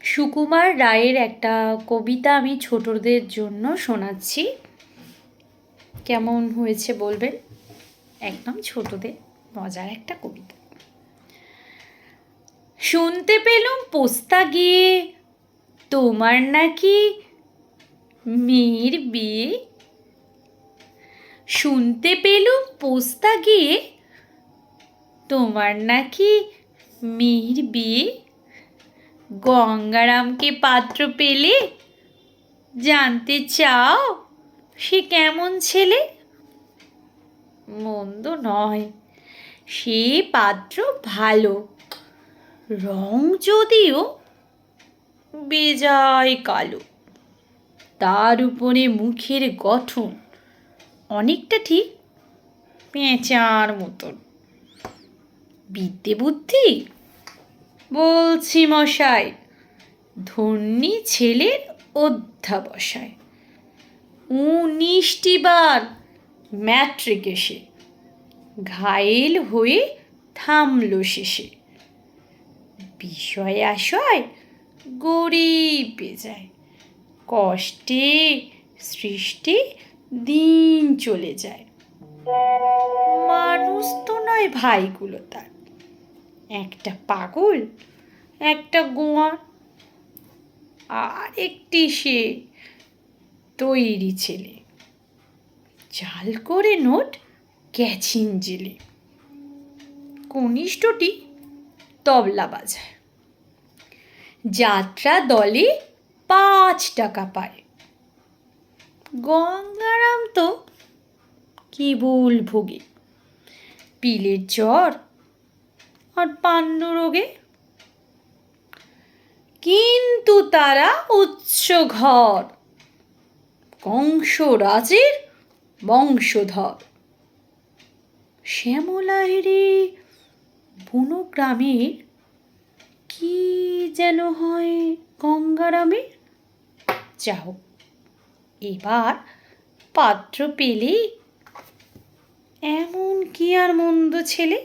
সুকুমার রায়ের একটা কবিতা আমি ছোটদের জন্য শোনাচ্ছি। কেমন হয়েছে বলবেন? একদম ছোটদের মজার একটা কবিতা। শুনতে পেলুম পোস্তা গিয়ে তোমার নাকি মেয়ের বিয়ে। শুনতে পেলুম পোস্তা গিয়ে তোমার নাকি মেয়ের বিয়ে। গঙ্গারামকে পাত্র পেলে জানতে চাও সে কেমন ছেলে। মন্দ নয়, সে পাত্র ভালো, রং যদিও বেজায় কালো। তার উপরে মুখের গঠন অনেকটা ঠিক পেঁচার মতন। বিদ্যে বুদ্ধি বলছি মশাই, ধন্যী ছেলের অধ্যাবসায়। 19টি বার ম্যাট্রিক এসে ঘায়েল হয়ে থামল শেষে। বিষয় আশয় গরিবে যায়, কষ্টে সৃষ্টে দিন চলে যায়। মানুষ তো নয় ভাইগুলো তার, একটা পাগল একটা গোয়ার, আর একটি সে তৈরি ছেলে, চাল করে নোট গেছেন জেলে। কনিষ্ঠটি তবলা বাজায়, যাত্রা দলে 5 টাকা পায়। গঙ্গারাম তো কেবল ভোগে পিলের জ্বর আর পান্ডুরোগে। কিন্তু তারা উচ্চ ঘর, কংসরাজের বংশধর। শ্যামলাহিরি বুনো গ্রামের কি যেন হয় গঙ্গারামের। যাও, এবার পাত্র পেলে এমন কি আর মন্দ ছেলে।